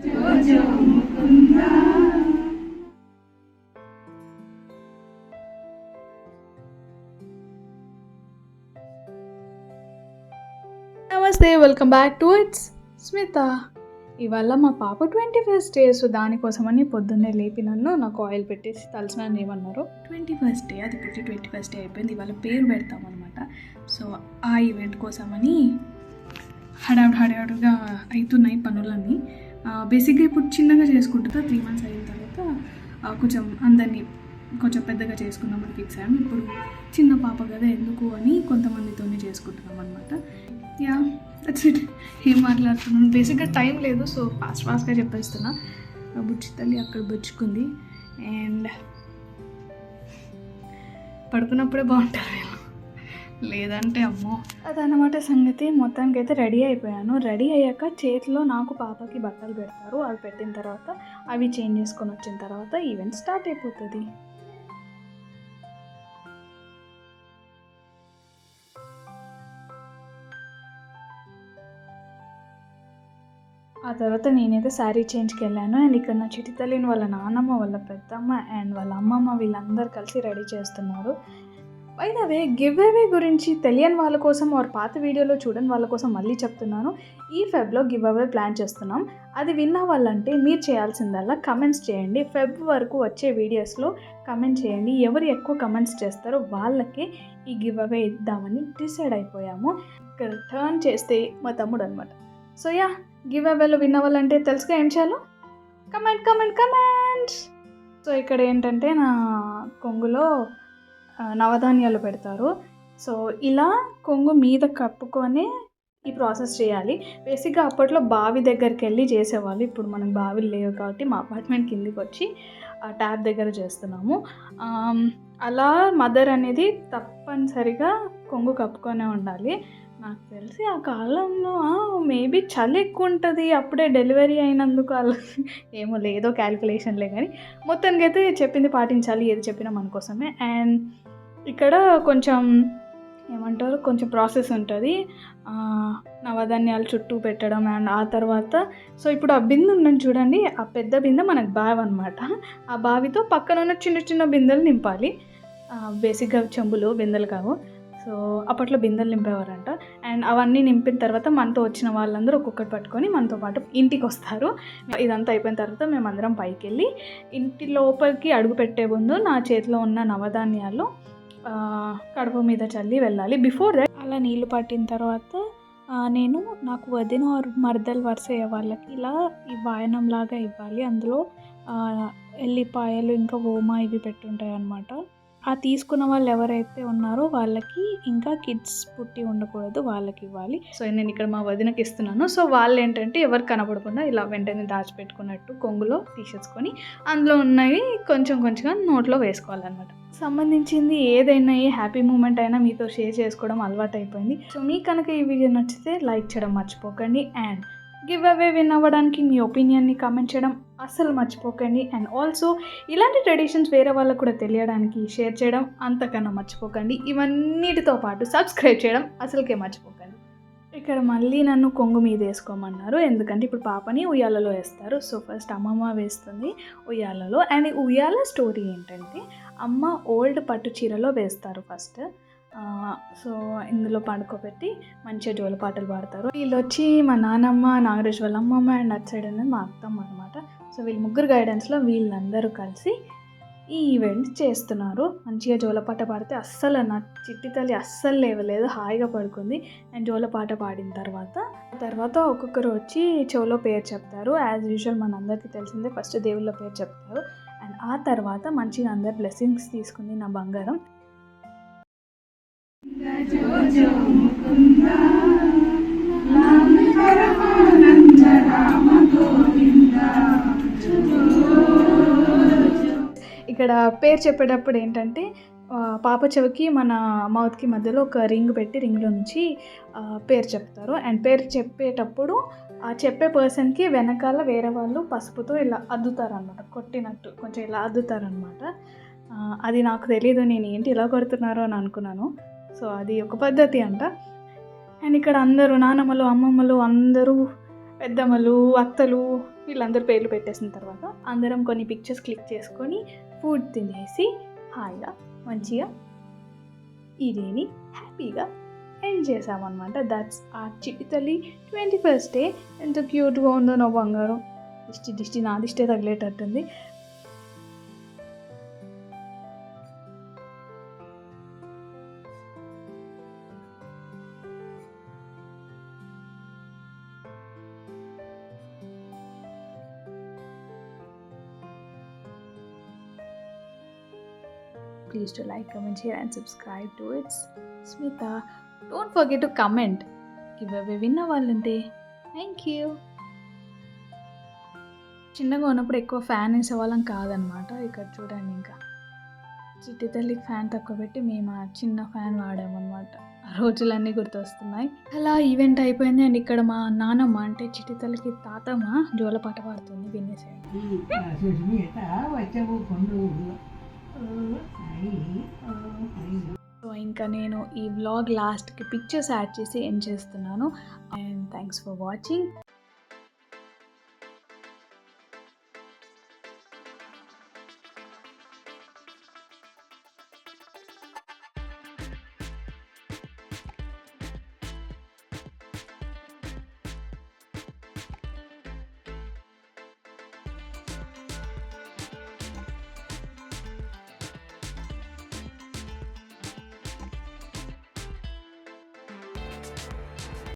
జోజో ముకుందా. నమస్తే, welcome back to it's Smitha. ఇవాళ మా పాప 21st డే. సో దానికోసమని పొద్దున్నే లేపి నాకు ఆయిల్ పెట్టేసి తలస్నానం ఏమన్నారు. 21st డే, అది పుట్టి 21st డే అయిపోయింది. ఇవాళ పేరు పెడతామన్నమాట. సో ఆ ఈవెంట్ కోసమని హడావుడిగా అవుతున్నాయి పనులన్నీ. బేసిక్గా ఇప్పుడు చిన్నగా చేసుకుంటుందా, 3 months అయిన తర్వాత కొంచెం అందరినీ కొంచెం పెద్దగా చేసుకుందామని ఫిక్స్ అయ్యాము. ఇప్పుడు చిన్న పాప కదా ఎందుకు అని కొంతమందితోనే చేసుకుంటున్నాం అనమాట. Yeah, that's it. ఏం మాట్లాడుతున్నాను, బేసిక్గా టైం లేదు. సో ఫాస్ట్గా చెప్పేస్తున్నా. బుచ్చి తల్లి అక్కడ బుచ్చుకుంది అండ్ పడుకున్నప్పుడే బాగుంటారు వీళ్ళు, లేదంటే అమ్మో. అదనమాట సంగతి. మొత్తానికి అయితే రెడీ అయిపోయాను. రెడీ అయ్యాక చేతిలో నాకు పాపకి బట్టలు పెడతారు. అవి పెట్టిన తర్వాత అవి చేంజ్ చేసుకొని వచ్చిన తర్వాత ఈవెంట్ స్టార్ట్ అయిపోతుంది. ఆ తర్వాత నేనైతే శారీ చేంజ్కి వెళ్ళాను. అండ్ ఇక్కడ నా చిట్టి తల్లిని వాళ్ళ నాన్నమ్మ, వాళ్ళ పెద్దమ్మ అండ్ వాళ్ళ అమ్మమ్మ వీళ్ళందరూ కలిసి రెడీ చేస్తున్నారు. By the way, give away గురించి తెలియని వాళ్ళ కోసం వారు పాత వీడియోలో చూడని వాళ్ళ కోసం మళ్ళీ చెప్తున్నాను. ఈ ఫెబ్లో గివ్ అవే ప్లాన్ చేస్తున్నాం. అది విన్న వాళ్ళంటే మీరు చేయాల్సిందల్లా కమెంట్స్ చేయండి. ఫెబ్ వరకు వచ్చే వీడియోస్లో కమెంట్ చేయండి. ఎవరు ఎక్కువ కమెంట్స్ చేస్తారో వాళ్ళకే ఈ గివ్ అవే ఇద్దామని డిసైడ్ అయిపోయాము. ఇక్కడ టర్న్ చేస్తే మా తమ్ముడు అనమాట. సో యా, గివ్ అవేలో విన్న వాళ్ళంటే తెలుసుగా ఏం చేయాలో, కమెంట్. సో ఇక్కడ ఏంటంటే నా కొంగులో నవధాన్యాలు పెడతారు. సో ఇలా కొంగు మీద కప్పుకొని ఈ ప్రాసెస్ చేయాలి. బేసిక్గా అప్పట్లో బావి దగ్గరికి వెళ్ళి చేసేవాళ్ళు. ఇప్పుడు మనకు బావిలు లేవు కాబట్టి మా అపార్ట్మెంట్ కిందికి వచ్చి ఆ ట్యాప్ దగ్గర చేస్తున్నాము. అలా మదర్ అనేది తప్పనిసరిగా కొంగు కప్పుకొనే ఉండాలి. నాకు తెలిసి ఆ కాలంలో మేబీ చలి ఎక్కువ ఉంటుంది, అప్పుడే డెలివరీ అయినందుకు అలా ఏమో లేదో క్యాలిక్యులేషన్లే, కానీ మొత్తానికి అయితే చెప్పింది పాటించాలి, ఏది చెప్పినా మన కోసమే. అండ్ ఇక్కడ కొంచెం ఏమంటారు, కొంచెం ప్రాసెస్ ఉంటుంది. నవధాన్యాలు చుట్టూ పెట్టడం అండ్ ఆ తర్వాత సో ఇప్పుడు ఆ బిందె ఉందని చూడండి, ఆ పెద్ద బిందె మనకు బావి అనమాట. ఆ బావితో పక్కన ఉన్న చిన్న చిన్న బిందెలు నింపాలి. బేసిక్గా చెంబులు, బిందెలు కావు. సో అప్పట్లో బిందెలు నింపేవారంట. అండ్ అవన్నీ నింపిన తర్వాత మనతో వచ్చిన వాళ్ళందరూ ఒక్కొక్కటి పట్టుకొని మనతో పాటు ఇంటికి వస్తారు. ఇదంతా అయిపోయిన తర్వాత మేమందరం పైకి వెళ్ళి ఇంటి లోపలికి అడుగు పెట్టే ముందు నా చేతిలో ఉన్న నవధాన్యాలు కడుపు మీద చల్లి వెళ్ళాలి. బిఫోర్ దట్ అలా నీళ్లు పట్టిన తర్వాత నేను నాకు వదిన మరదలు వరుస అయ్యే వాళ్ళకి ఇలా ఈ వాయనం లాగా ఇవ్వాలి. అందులో ఎల్లిపాయలు ఇంకా ఓమా ఇవి పెట్టుంటాయి అన్నమాట. ఆ తీసుకున్న వాళ్ళు ఎవరైతే ఉన్నారో వాళ్ళకి ఇంకా కిడ్స్ పుట్టి ఉండకూడదు, వాళ్ళకి ఇవ్వాలి. సో నేను ఇక్కడ మా వదినకి ఇస్తున్నాను. సో వాళ్ళు ఏంటంటే ఎవరు కనపడకుండా ఇలా వెంటనే దాచిపెట్టుకున్నట్టు కొంగులో తీసేసుకొని అందులో ఉన్నవి కొంచెంగా నోట్లో వేసుకోవాలన్నమాట. సంబంధించింది ఏదైనా, ఏ హ్యాపీ మూమెంట్ అయినా మీతో షేర్ చేసుకోవడం అలవాటు అయిపోయింది. సో మీకు కనుక ఈ వీడియో నచ్చితే లైక్ చేయడం మర్చిపోకండి. అండ్ గివ్ అవే విన్ అవ్వడానికి మీ ఒపీనియన్ని కామెంట్ చేయడం అస్సలు మర్చిపోకండి. అండ్ ఆల్సో ఇలాంటి ట్రెడిషన్స్ వేరే వాళ్ళకు కూడా తెలియడానికి షేర్ చేయడం అంతకన్నా మర్చిపోకండి. ఇవన్నిటితో పాటు సబ్స్క్రైబ్ చేయడం అసలుకే మర్చిపోకండి. ఇక్కడ మళ్ళీ నన్ను కొంగు మీద వేసుకోమన్నారు, ఎందుకంటే ఇప్పుడు పాపని ఉయ్యాలలో వేస్తారు. సో ఫస్ట్ అమ్మమ్మ వేస్తుంది ఉయ్యాలలో. అండ్ ఉయ్యాల స్టోరీ ఏంటంటే, అమ్మ ఓల్డ్ పట్టు చీరలో వేస్తారు ఫస్ట్. సో ఇందులో పండుకోబెట్టి మంచిగా జోల పాటలు పాడతారు. వీళ్ళు వచ్చి మా నానమ్మ, నాగరాజ్ వాళ్ళ అమ్మమ్మ అండ్ అటు సైడ్ అనేది మా అత్తమ్మ అనమాట. సో వీళ్ళు ముగ్గురు గైడెన్స్లో వీళ్ళందరూ కలిసి ఈ ఈవెంట్ చేస్తున్నారు. మంచిగా జోలపాట పాడితే అస్సలు నా చిట్టి తల్లి అస్సలు లేవలేదు, హాయిగా పడుకుంది. అండ్ జోలపాట పాడిన తర్వాత ఒక్కొక్కరు వచ్చి చెవులో పేరు చెప్తారు. యాజ్ యూజువల్ మనందరికీ తెలిసిందే, ఫస్ట్ దేవుళ్ళ పేరు చెప్తారు. అండ్ ఆ తర్వాత మంచిగా అందరు బ్లెస్సింగ్స్ తీసుకుంది నా బంగారం. ఇక్కడ పేరు చెప్పేటప్పుడు ఏంటంటే పాప చెవికి మన మౌత్కి మధ్యలో ఒక రింగ్ పెట్టి రింగ్లో నుంచి పేరు చెప్తారు. అండ్ పేరు చెప్పేటప్పుడు ఆ చెప్పే పర్సన్కి వెనకాల వేరే వాళ్ళు పసుపుతో ఇలా అద్దుతారనమాట, కొట్టినట్టు కొంచెం ఇలా అద్దుతారనమాట. అది నాకు తెలీదు, నేను ఏంటి ఇలా కొడుతున్నారో అని అనుకున్నాను. సో అది ఒక పద్ధతి అంట. అండ్ ఇక్కడ అందరూ నానమ్మలు, అమ్మమ్మలు అందరూ పెద్దమ్మలు, అత్తలు వీళ్ళందరూ పేర్లు పెట్టేసిన తర్వాత అందరం కొన్ని పిక్చర్స్ క్లిక్ చేసుకొని ఫుడ్ తినేసి హాయిగా మంచిగా ఈ డేని హ్యాపీగా ఎండ్ చేసామన్నమాట. దట్స్ ఆ చిట్టి తల్లి 21st డే. ఎంత క్యూట్గా ఉందో నా బంగారం. దిష్టి నా దిష్టే తగిలేటట్టుంది. Please do like, comment, share and subscribe to It's Smita. Don't forget to comment. Giveaway విన్న వాళ్ళంటే థ్యాంక్ యూ. చిన్నగా ఉన్నప్పుడు ఎక్కువ ఫ్యాన్ వేసేవాళ్ళం కాదనమాట. ఇక్కడ చూడండి, ఇంకా చిట్టి తల్లికి ఫ్యాన్ తక్కువ పెట్టి మేము ఆ చిన్న ఫ్యాన్ వాడామన్నమాట. ఆ రోజులన్నీ గుర్తొస్తున్నాయి. అలా ఈవెంట్ అయిపోయింది. అండ్ ఇక్కడ మా నానమ్మ అంటే చిట్టి తల్లికి తాతమ్మ జోలపాట పాడుతుంది వినేసేయండి. సో ఇంకా నేను ఈ వ్లాగ్ లాస్ట్కి పిక్చర్స్ యాడ్ చేసి ఎండ్ చేస్తున్నాను. And thanks for watching.